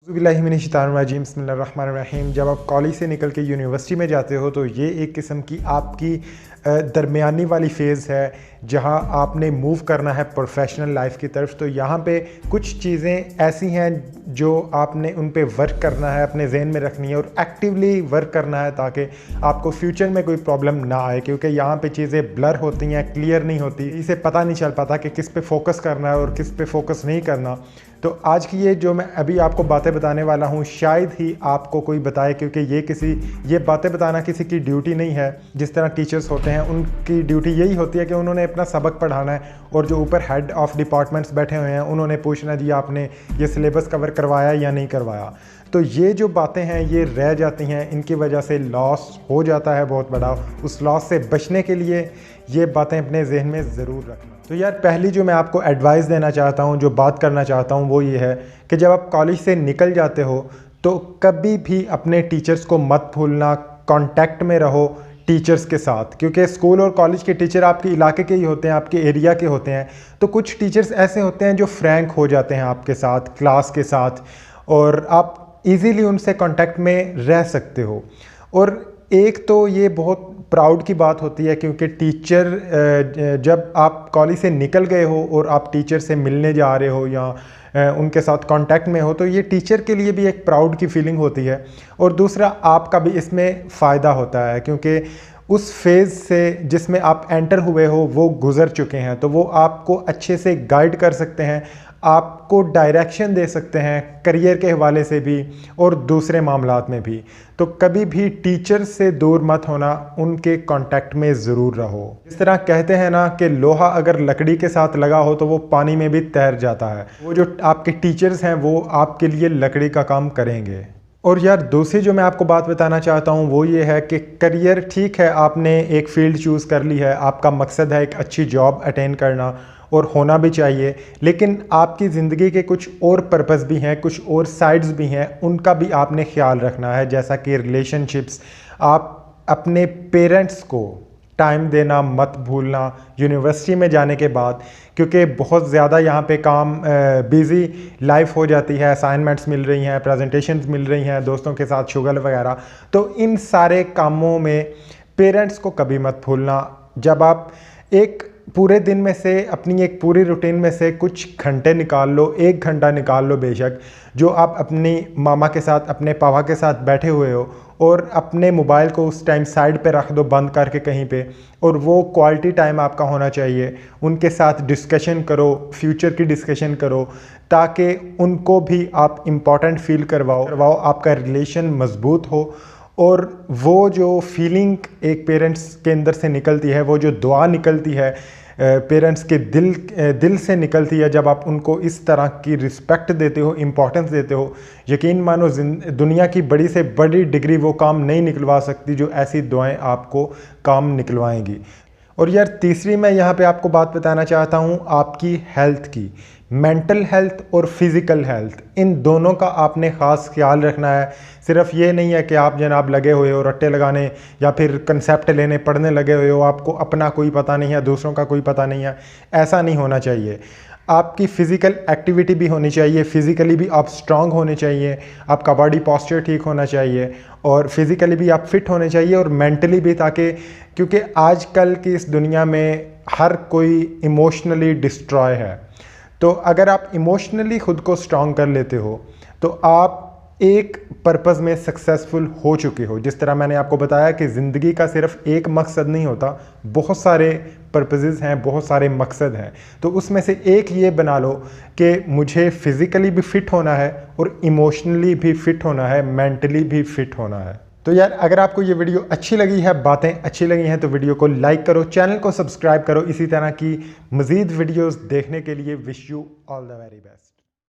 बिस्मिल्लाहिर्रहमानिर्रहीम बिस्मिल्लाहिर्रहमानिर्रहीम। जब आप कॉलेज से निकल के यूनिवर्सिटी में जाते हो तो ये एक किस्म की आपकी दरमियानी वाली फ़ेज़ है जहाँ आपने मूव करना है प्रोफेशनल लाइफ की तरफ। तो यहाँ पे कुछ चीज़ें ऐसी हैं जो आपने उन पे वर्क करना है, अपने जहन में रखनी है और एक्टिवली वर्क करना है ताकि आपको फ्यूचर में कोई प्रॉब्लम ना आए, क्योंकि यहाँ पे चीज़ें ब्लर होती हैं, क्लियर नहीं होती, इसे पता नहीं चल पाता कि किस पे फोकस करना है और किस पे फोकस नहीं करना। तो आज की ये जो मैं अभी आपको बातें बताने वाला हूँ शायद ही आपको कोई बताए, क्योंकि ये बातें बताना किसी की ड्यूटी नहीं है। जिस तरह टीचर्स होते हैं उनकी ड्यूटी यही होती है कि उन्होंने अपना सबक पढ़ाना है और जो ऊपर हेड ऑफ़ डिपार्टमेंट्स बैठे हुए हैं उन्होंने पूछना जी आपने ये सिलेबस कवर करवाया या नहीं करवाया। तो ये जो बातें हैं ये रह जाती हैं, इनकी वजह से लॉस हो जाता है बहुत बड़ा। उस लॉस से बचने के लिए ये बातें अपने जहन में ज़रूर रखना। तो यार पहली जो मैं आपको एडवाइस देना चाहता हूँ, जो बात करना चाहता हूँ वो ये है कि जब आप कॉलेज से निकल जाते हो तो कभी भी अपने टीचर्स को मत भूलना, कांटेक्ट में रहो टीचर्स के साथ, क्योंकि स्कूल और कॉलेज के टीचर आपके इलाके के ही होते हैं, आपके एरिया के होते हैं। तो कुछ टीचर्स ऐसे होते हैं जो फ्रैंक हो जाते हैं आपके साथ, क्लास के साथ, और आप इजीली उनसे कांटेक्ट में रह सकते हो। और एक तो ये बहुत प्राउड की बात होती है क्योंकि टीचर जब आप कॉलेज से निकल गए हो और आप टीचर से मिलने जा रहे हो या उनके साथ कांटेक्ट में हो, तो ये टीचर के लिए भी एक प्राउड की फीलिंग होती है। और दूसरा आपका भी इसमें फ़ायदा होता है क्योंकि उस फेज़ से जिसमें आप एंटर हुए हो वो गुज़र चुके हैं, तो वो आपको अच्छे से गाइड कर सकते हैं, आपको डायरेक्शन दे सकते हैं करियर के हवाले से भी और दूसरे मामलात में भी। तो कभी भी टीचर से दूर मत होना, उनके कांटेक्ट में ज़रूर रहो। इस तरह कहते हैं ना कि लोहा अगर लकड़ी के साथ लगा हो तो वो पानी में भी तैर जाता है। वो जो आपके टीचर्स हैं वो आपके लिए लकड़ी का काम करेंगे। और यार दूसरी जो मैं आपको बात बताना चाहता हूँ वो ये है कि करियर, ठीक है आपने एक फ़ील्ड चूज़ कर ली है, आपका मकसद है एक अच्छी जॉब अटेंड करना और होना भी चाहिए, लेकिन आपकी ज़िंदगी के कुछ और पर्पस भी हैं, कुछ और साइड्स भी हैं, उनका भी आपने ख्याल रखना है। जैसा कि रिलेशनशिप्स, आप अपने पेरेंट्स को टाइम देना मत भूलना यूनिवर्सिटी में जाने के बाद, क्योंकि बहुत ज़्यादा यहाँ पे काम बिज़ी लाइफ हो जाती है, असाइनमेंट्स मिल रही हैं, प्रेजेंटेशंस मिल रही हैं, दोस्तों के साथ शुगल वगैरह। तो इन सारे कामों में पेरेंट्स को कभी मत भूलना। जब आप एक पूरे दिन में से, अपनी एक पूरी रूटीन में से कुछ घंटे निकाल लो, 1 घंटा निकाल लो बेशक, जो आप अपनी मामा के साथ, अपने पापा के साथ बैठे हुए हो, और अपने मोबाइल को उस टाइम साइड पे रख दो बंद करके कहीं पे, और वो क्वालिटी टाइम आपका होना चाहिए। उनके साथ डिस्कशन करो, फ्यूचर की डिस्कशन करो, ताकि उनको भी आप इम्पॉर्टेंट फील करवाओ, आपका रिलेशन मजबूत हो। और वो जो फीलिंग एक पेरेंट्स के अंदर से निकलती है, वो जो दुआ निकलती है पेरेंट्स के दिल से निकलती है, जब आप उनको इस तरह की रिस्पेक्ट देते हो, इम्पोर्टेंस देते हो, यकीन मानो दुनिया की बड़ी से बड़ी डिग्री वो काम नहीं निकलवा सकती जो ऐसी दुआएं आपको काम निकलवाएंगी। और यार तीसरी मैं यहाँ पे आपको बात बताना चाहता हूँ आपकी हेल्थ की। मेंटल हेल्थ और फिज़िकल हेल्थ, इन दोनों का आपने ख़ास ख्याल रखना है। सिर्फ ये नहीं है कि आप जनाब लगे हुए हो रट्टे लगाने या फिर कंसेप्ट लेने पढ़ने लगे हुए हो, आपको अपना कोई पता नहीं है, दूसरों का कोई पता नहीं है, ऐसा नहीं होना चाहिए। आपकी फ़िज़िकल एक्टिविटी भी होनी चाहिए, फ़िज़िकली भी आप स्ट्रांग होने चाहिए, आपका बॉडी पोस्चर ठीक होना चाहिए, और फिज़िकली भी आप फिट होने चाहिए, और मेंटली भी, ताकि क्योंकि आजकल की इस दुनिया में हर कोई इमोशनली डिस्ट्रॉय है। तो अगर आप इमोशनली ख़ुद को स्ट्रांग कर लेते हो तो आप एक पर्पज़ में सक्सेसफुल हो चुके हो। जिस तरह मैंने आपको बताया कि ज़िंदगी का सिर्फ एक मकसद नहीं होता, बहुत सारे पर्पसेस हैं, बहुत सारे मकसद हैं। तो उसमें से एक ये बना लो कि मुझे फ़िज़िकली भी फ़िट होना है और इमोशनली भी फ़िट होना है, मेंटली भी फ़िट होना है। तो यार अगर आपको ये वीडियो अच्छी लगी है, बातें अच्छी लगी हैं, तो वीडियो को लाइक करो, चैनल को सब्सक्राइब करो। इसी तरह की मज़ीद वीडियोज़ देखने के लिए wish you all the very best.